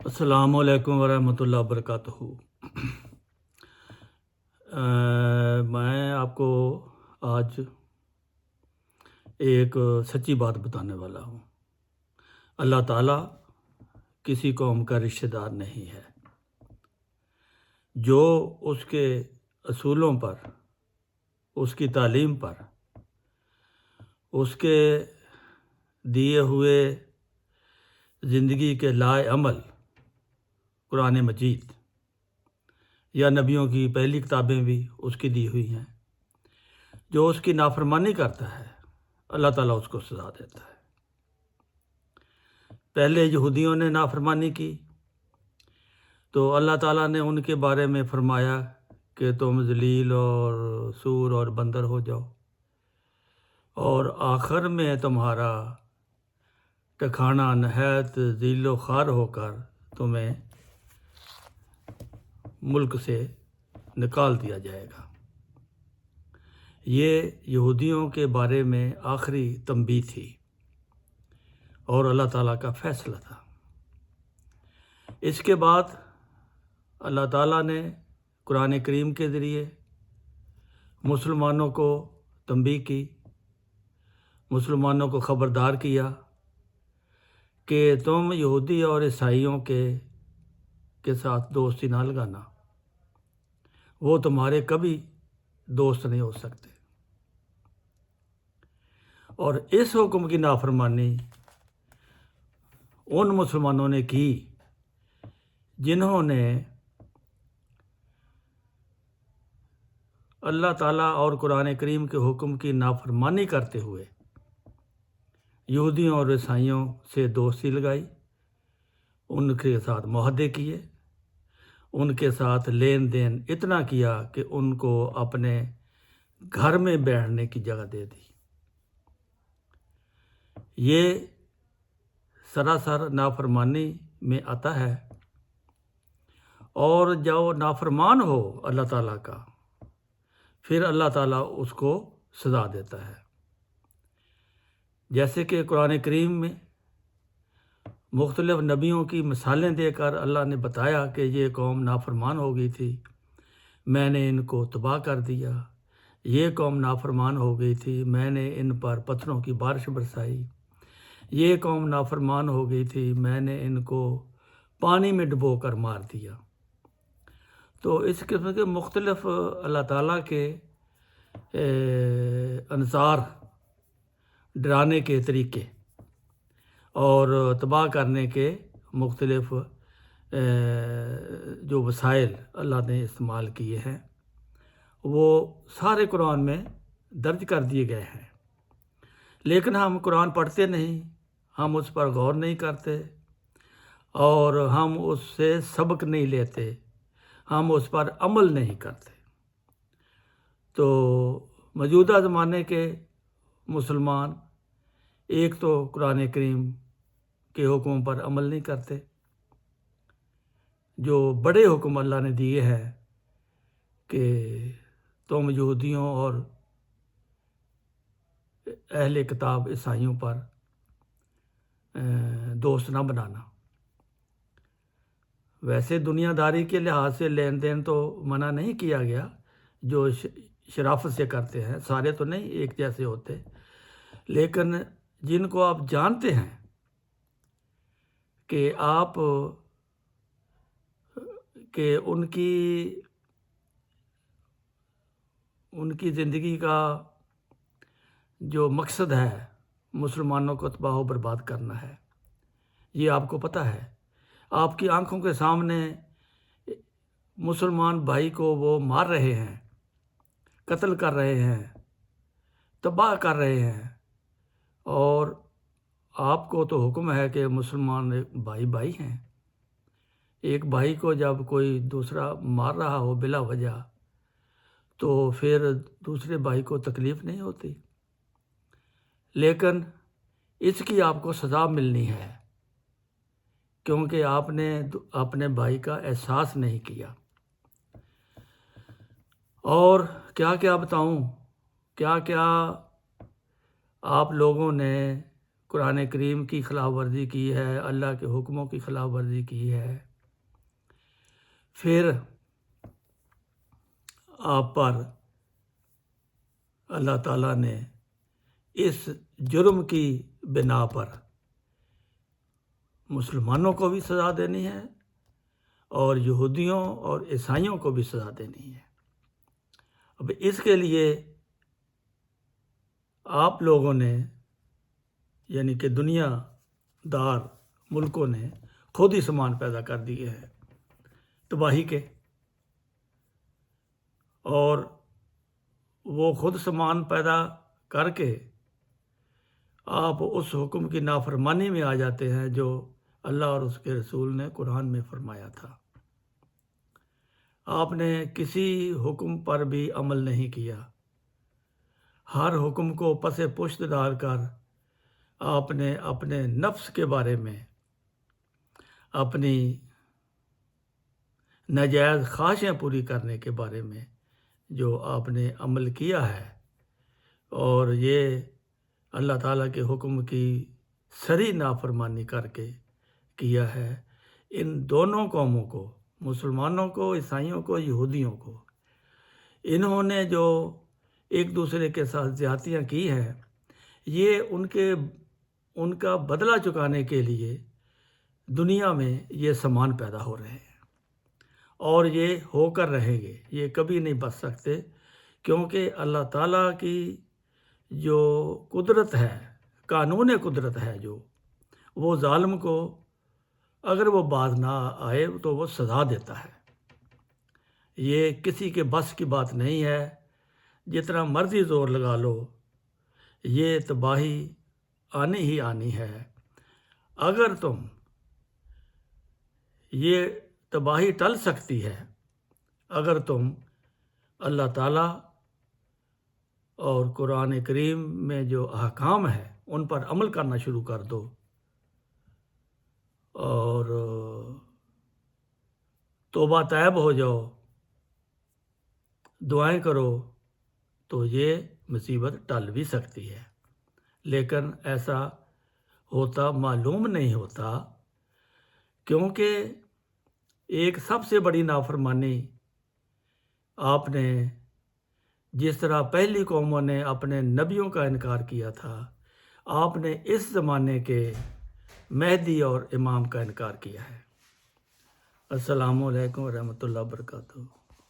السلام علیکم ورحمۃ اللہ وبرکاتہ۔ میں آپ کو آج ایک سچی بات بتانے والا ہوں۔ اللہ تعالیٰ کسی قوم کا رشتہ دار نہیں ہے۔ جو اس کے اصولوں پر، اس کی تعلیم پر، اس کے دیے ہوئے زندگی کے لائے عمل قرآن مجید یا نبیوں کی پہلی کتابیں بھی اس کی دی ہوئی ہیں، جو اس کی نافرمانی کرتا ہے اللہ تعالیٰ اس کو سزا دیتا ہے۔ پہلے یہودیوں نے نافرمانی کی تو اللہ تعالیٰ نے ان کے بارے میں فرمایا کہ تم ذلیل اور سور اور بندر ہو جاؤ، اور آخر میں تمہارا ٹھکانہ نہایت ذلیل و خوار ہو کر تمہیں ملک سے نکال دیا جائے گا۔ یہ یہودیوں کے بارے میں آخری تنبیہ تھی اور اللہ تعالیٰ کا فیصلہ تھا۔ اس کے بعد اللہ تعالیٰ نے قرآن کریم کے ذریعے مسلمانوں کو تنبیہ کی، مسلمانوں کو خبردار کیا کہ تم یہودی اور عیسائیوں کے ساتھ دوستی نہ لگانا، وہ تمہارے کبھی دوست نہیں ہو سکتے۔ اور اس حکم کی نافرمانی ان مسلمانوں نے کی جنہوں نے اللہ تعالیٰ اور قرآن کریم کے حکم کی نافرمانی کرتے ہوئے یہودیوں اور عیسائیوں سے دوستی لگائی، ان کے ساتھ معاہدے کیے، ان کے ساتھ لین دین اتنا کیا کہ ان کو اپنے گھر میں بیٹھنے کی جگہ دے دی۔ یہ سراسر نافرمانی میں آتا ہے، اور جو نافرمان ہو اللہ تعالیٰ کا، پھر اللہ تعالیٰ اس کو سزا دیتا ہے۔ جیسے کہ قرآن کریم میں مختلف نبیوں کی مثالیں دے کر اللہ نے بتایا کہ یہ قوم نافرمان ہو گئی تھی، میں نے ان کو تباہ کر دیا۔ یہ قوم نافرمان ہو گئی تھی، میں نے ان پر پتھروں کی بارش برسائی۔ یہ قوم نافرمان ہو گئی تھی، میں نے ان کو پانی میں ڈبو کر مار دیا۔ تو اس قسم کے مختلف اللہ تعالیٰ کے انصار، ڈرانے کے طریقے اور تباہ کرنے کے مختلف جو وسائل اللہ نے استعمال کیے ہیں، وہ سارے قرآن میں درج کر دیے گئے ہیں۔ لیکن ہم قرآن پڑھتے نہیں، ہم اس پر غور نہیں کرتے، اور ہم اس سے سبق نہیں لیتے، ہم اس پر عمل نہیں کرتے۔ تو موجودہ زمانے کے مسلمان ایک تو قرآن کریم کے حکم پر عمل نہیں کرتے، جو بڑے حکم اللہ نے دیے ہیں کہ تم یہودیوں اور اہل کتاب عیسائیوں پر دوست نہ بنانا۔ ویسے دنیا داری کے لحاظ سے لین دین تو منع نہیں کیا گیا، جو شرافت سے کرتے ہیں، سارے تو نہیں ایک جیسے ہوتے، لیکن جن کو آپ جانتے ہیں کہ ان کی زندگی کا جو مقصد ہے مسلمانوں کو تباہ و برباد کرنا ہے، یہ آپ کو پتہ ہے۔ آپ کی آنکھوں کے سامنے مسلمان بھائی کو وہ مار رہے ہیں، قتل کر رہے ہیں، تباہ کر رہے ہیں، اور آپ کو تو حکم ہے کہ مسلمان بھائی بھائی ہیں۔ ایک بھائی کو جب کوئی دوسرا مار رہا ہو بلا وجہ، تو پھر دوسرے بھائی کو تکلیف نہیں ہوتی، لیکن اس کی آپ کو سزا ملنی ہے، کیونکہ آپ نے اپنے بھائی کا احساس نہیں کیا۔ اور کیا کیا بتاؤں، کیا کیا آپ لوگوں نے قرآن کریم کی خلاف ورزی کی ہے، اللہ کے حکموں کی خلاف ورزی کی ہے، پھر آپ پر اللہ تعالیٰ نے اس جرم کی بنا پر مسلمانوں کو بھی سزا دینی ہے اور یہودیوں اور عیسائیوں کو بھی سزا دینی ہے۔ اب اس کے لیے آپ لوگوں نے یعنی کہ دنیا دار ملکوں نے خود ہی سامان پیدا کر دیے ہیں تباہی کے، اور وہ خود سامان پیدا کر کے آپ اس حکم کی نافرمانی میں آ جاتے ہیں جو اللہ اور اس کے رسول نے قرآن میں فرمایا تھا۔ آپ نے کسی حکم پر بھی عمل نہیں کیا، ہر حکم کو پس پشت ڈال کر آپ نے اپنے نفس کے بارے میں، اپنی ناجائز خواہشیں پوری کرنے کے بارے میں جو آپ نے عمل کیا ہے، اور یہ اللہ تعالیٰ کے حکم کی سری نافرمانی کر کے کیا ہے، ان دونوں قوموں کو، مسلمانوں کو، عیسائیوں کو، یہودیوں کو، انہوں نے جو ایک دوسرے کے ساتھ زیادتیاں کی ہیں، یہ ان کا بدلہ چکانے کے لیے دنیا میں یہ سامان پیدا ہو رہے ہیں، اور یہ ہو کر رہیں گے، یہ کبھی نہیں بچ سکتے، کیونکہ اللہ تعالیٰ کی جو قدرت ہے، قانون قدرت ہے جو، وہ ظالم کو اگر وہ باز نہ آئے تو وہ سزا دیتا ہے۔ یہ کسی کے بس کی بات نہیں ہے، جتنا مرضی زور لگا لو، یہ تباہی آنی ہی آنی ہے۔ اگر یہ تباہی ٹل سکتی ہے اگر تم اللہ تعالیٰ اور قرآن کریم میں جو احکام ہے ان پر عمل کرنا شروع کر دو اور توبہ طیب ہو جاؤ، دعائیں کرو، تو یہ مصیبت ٹل بھی سکتی ہے۔ لیکن ایسا ہوتا معلوم نہیں ہوتا، کیونکہ ایک سب سے بڑی نافرمانی آپ نے، جس طرح پہلی قوموں نے اپنے نبیوں کا انکار کیا تھا، آپ نے اس زمانے کے مہدی اور امام کا انکار کیا ہے۔ السلام علیکم ورحمۃ اللہ وبرکاتہ۔